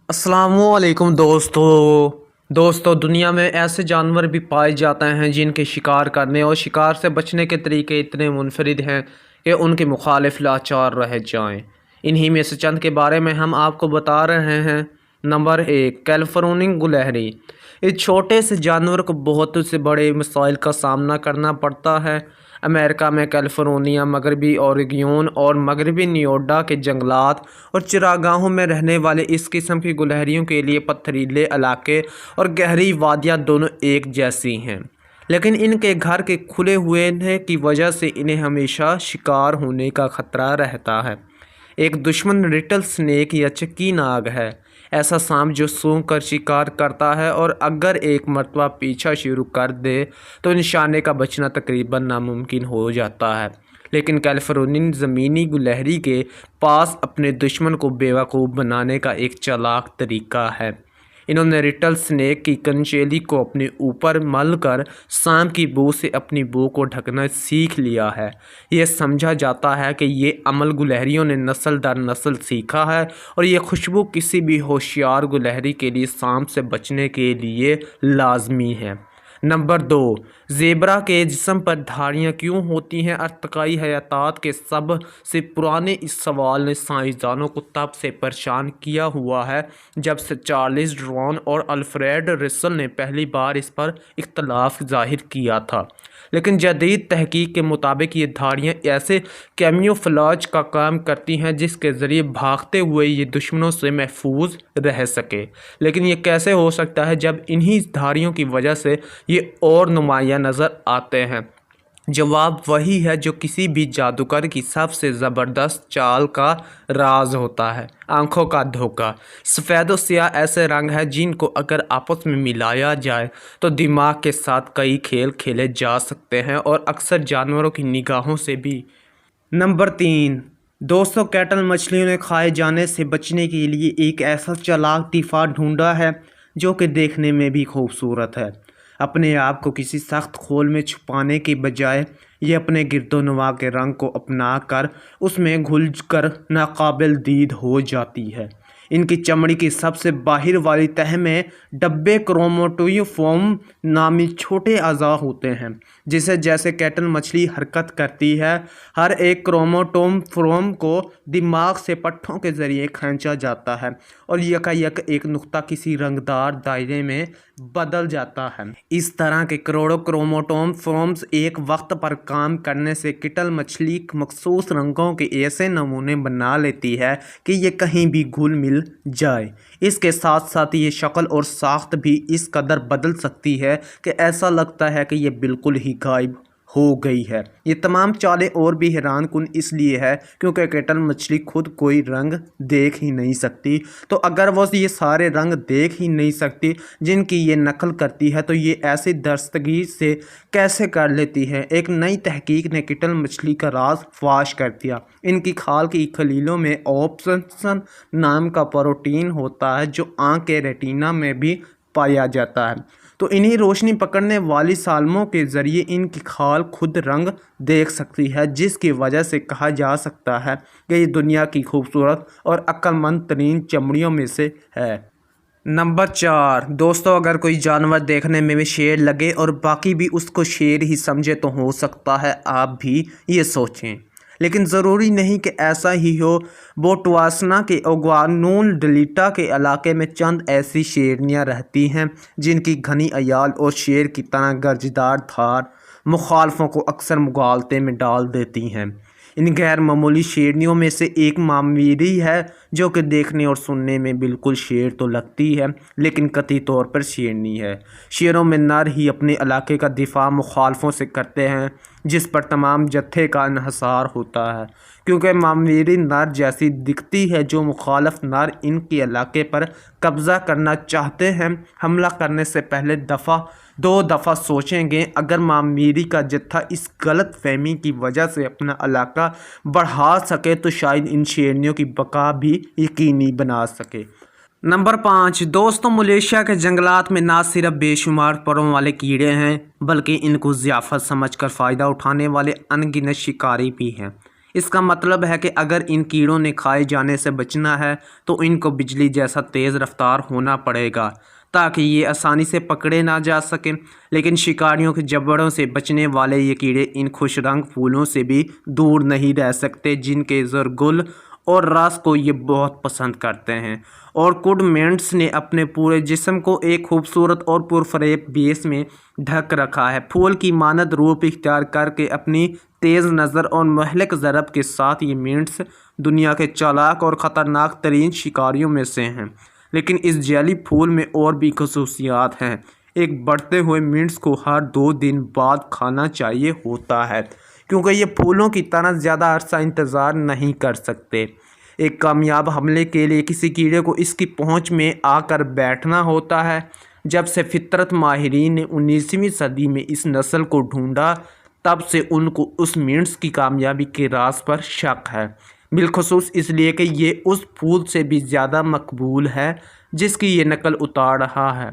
السلام علیکم دوستو دنیا میں ایسے جانور بھی پائے جاتے ہیں جن کے شکار کرنے اور شکار سے بچنے کے طریقے اتنے منفرد ہیں کہ ان کے مخالف لاچار رہ جائیں۔ انہی میں سے چند کے بارے میں ہم آپ کو بتا رہے ہیں۔ نمبر 1، کیلیفورنین گلہری۔ اس چھوٹے سے جانور کو بہت سے بڑے مسائل کا سامنا کرنا پڑتا ہے۔ امریکہ میں کیلیفورنیا، مغربی اوریگون اور مغربی نیوڈا کے جنگلات اور چراگاہوں میں رہنے والے اس قسم کی گلہریوں کے لیے پتھریلے علاقے اور گہری وادیاں دونوں ایک جیسی ہیں، لیکن ان کے گھر کے کھلے ہوئے کی وجہ سے انہیں ہمیشہ شکار ہونے کا خطرہ رہتا ہے۔ ایک دشمن ریٹل سنیک یا چکی ناگ ہے، ایسا سانپ جو سونگھ کر شکار کرتا ہے اور اگر ایک مرتبہ پیچھا شروع کر دے تو نشانے کا بچنا تقریباً ناممکن ہو جاتا ہے۔ لیکن کیلیفورنین زمینی گلہری کے پاس اپنے دشمن کو بیوقوف بنانے کا ایک چالاک طریقہ ہے۔ انہوں نے ریٹل سنیک کی کنچیلی کو اپنے اوپر مل کر سانپ کی بو سے اپنی بو کو ڈھکنا سیکھ لیا ہے۔ یہ سمجھا جاتا ہے کہ یہ عمل گلہریوں نے نسل در نسل سیکھا ہے اور یہ خوشبو کسی بھی ہوشیار گلہری کے لیے سانپ سے بچنے کے لیے لازمی ہے۔ نمبر 2، زیبرا کے جسم پر دھاریاں کیوں ہوتی ہیں؟ ارتقائی حیاتات کے سب سے پرانے اس سوال نے سائنسدانوں کو تب سے پریشان کیا ہوا ہے جب سے چارلس ڈارون اور الفریڈ رسل نے پہلی بار اس پر اختلاف ظاہر کیا تھا، لیکن جدید تحقیق کے مطابق یہ دھاریاں ایسے کیمیوفلاج کا کام کرتی ہیں جس کے ذریعے بھاگتے ہوئے یہ دشمنوں سے محفوظ رہ سکے۔ لیکن یہ کیسے ہو سکتا ہے جب انہی دھاریوں کی وجہ سے یہ اور نمایاں نظر آتے ہیں؟ جواب وہی ہے جو کسی بھی جادوگر کی سب سے زبردست چال کا راز ہوتا ہے: آنکھوں کا دھوکہ۔ سفید و سیاہ ایسے رنگ ہیں جن کو اگر آپس میں ملایا جائے تو دماغ کے ساتھ کئی کھیل کھیلے جا سکتے ہیں اور اکثر جانوروں کی نگاہوں سے بھی۔ نمبر 3، دوستو کیٹل مچھلیوں نے کھائے جانے سے بچنے کے لیے ایک ایسا چالاک دفاع ڈھونڈا ہے جو کہ دیکھنے میں بھی خوبصورت ہے۔ اپنے آپ کو کسی سخت خول میں چھپانے کے بجائے یہ اپنے گرد و نواح کے رنگ کو اپنا کر اس میں گھل کر ناقابل دید ہو جاتی ہے۔ ان کی چمڑی کی سب سے باہر والی تہہ میں ڈبے کرومیٹوفورم نامی چھوٹے اعضاء ہوتے ہیں جسے جیسے کیٹل مچھلی حرکت کرتی ہے، ہر ایک کرومیٹوفورم کو دماغ سے پٹھوں کے ذریعے کھینچا جاتا ہے اور یکا یک ایک نقطہ کسی رنگدار دائرے میں بدل جاتا ہے۔ اس طرح کے کروڑوں کرومیٹوفورمز ایک وقت پر کام کرنے سے کیٹل مچھلی مخصوص رنگوں کے ایسے نمونے بنا لیتی ہے کہ یہ کہیں بھی گھل مل جائے۔ اس کے ساتھ ساتھ یہ شکل اور ساخت بھی اس قدر بدل سکتی ہے کہ ایسا لگتا ہے کہ یہ بالکل ہی غائب ہو گئی ہے۔ یہ تمام چالیں اور بھی حیران کن اس لیے ہے کیونکہ کیٹل مچھلی خود کوئی رنگ دیکھ ہی نہیں سکتی، تو اگر وہ یہ سارے رنگ دیکھ ہی نہیں سکتی جن کی یہ نقل کرتی ہے تو یہ ایسی درستگی سے کیسے کر لیتی ہے؟ ایک نئی تحقیق نے کیٹل مچھلی کا راز فاش کر دیا۔ ان کی کھال کی خلیوں میں اوپسن نام کا پروٹین ہوتا ہے جو آنکھ کے ریٹینا میں بھی پایا جاتا ہے، تو انہی روشنی پکڑنے والی سالموں کے ذریعے ان کی کھال خود رنگ دیکھ سکتی ہے، جس کی وجہ سے کہا جا سکتا ہے کہ یہ دنیا کی خوبصورت اور عقل مند ترین چمڑیوں میں سے ہے۔ نمبر 4، دوستو اگر کوئی جانور دیکھنے میں شیر لگے اور باقی بھی اس کو شیر ہی سمجھے تو ہو سکتا ہے آپ بھی یہ سوچیں، لیکن ضروری نہیں کہ ایسا ہی ہو۔ بوٹسوانا کے اوگوانون ڈیلٹا کے علاقے میں چند ایسی شیرنیاں رہتی ہیں جن کی گھنی عیال اور شیر کی طرح گرجدار دھار مخالفوں کو اکثر مغالطے میں ڈال دیتی ہیں۔ ان غیر معمولی شیرنیوں میں سے ایک مامیری ہے جو کہ دیکھنے اور سننے میں بالکل شیر تو لگتی ہے لیکن قطعی طور پر شیرنی ہے۔ شیروں میں نر ہی اپنے علاقے کا دفاع مخالفوں سے کرتے ہیں جس پر تمام جتھے کا انحصار ہوتا ہے، کیونکہ مامیری نر جیسی دکھتی ہے جو مخالف نر ان کے علاقے پر قبضہ کرنا چاہتے ہیں حملہ کرنے سے پہلے دو دفعہ سوچیں گے۔ اگر مامیری کا جتھا اس غلط فہمی کی وجہ سے اپنا علاقہ بڑھا سکے تو شاید ان شیرنیوں کی بقا بھی یقینی بنا سکے۔ نمبر 5، دوستو ملیشیا کے جنگلات میں نہ صرف بے شمار پروں والے کیڑے ہیں بلکہ ان کو ضیافت سمجھ کر فائدہ اٹھانے والے ان گنت شکاری بھی ہیں۔ اس کا مطلب ہے کہ اگر ان کیڑوں نے کھائے جانے سے بچنا ہے تو ان کو بجلی جیسا تیز رفتار ہونا پڑے گا تاکہ یہ آسانی سے پکڑے نہ جا سکیں، لیکن شکاریوں کے جبڑوں سے بچنے والے یہ کیڑے ان خوش رنگ پھولوں سے بھی دور نہیں رہ سکتے جن کے زرگل اور رس کو یہ بہت پسند کرتے ہیں، اور کڈ مینٹس نے اپنے پورے جسم کو ایک خوبصورت اور پرفریب بیس میں ڈھک رکھا ہے۔ پھول کی مانند روپ اختیار کر کے اپنی تیز نظر اور مہلک ضرب کے ساتھ یہ مینٹس دنیا کے چالاک اور خطرناک ترین شکاریوں میں سے ہیں، لیکن اس جیلی پھول میں اور بھی خصوصیات ہیں۔ ایک بڑھتے ہوئے مینٹس کو ہر 2 دن بعد کھانا چاہیے ہوتا ہے کیونکہ یہ پھولوں کی طرح زیادہ عرصہ انتظار نہیں کر سکتے۔ ایک کامیاب حملے کے لیے کسی کیڑے کو اس کی پہنچ میں آ کر بیٹھنا ہوتا ہے۔ جب سے فطرت ماہرین نے 19ویں صدی میں اس نسل کو ڈھونڈا، تب سے ان کو اس مینٹس کی کامیابی کے راز پر شک ہے، بالخصوص اس لیے کہ یہ اس پھول سے بھی زیادہ مقبول ہے جس کی یہ نقل اتار رہا ہے۔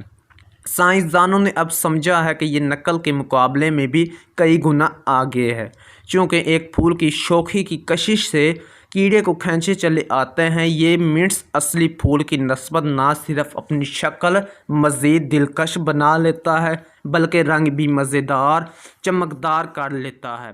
سائنسدانوں نے اب سمجھا ہے کہ یہ نقل کے مقابلے میں بھی کئی گنا آگے ہے، چونکہ ایک پھول کی شوخی کی کشش سے کیڑے کو کھینچے چلے آتے ہیں۔ یہ مینٹس اصلی پھول کی نسبت نہ صرف اپنی شکل مزید دلکش بنا لیتا ہے بلکہ رنگ بھی مزیدار چمکدار کر لیتا ہے۔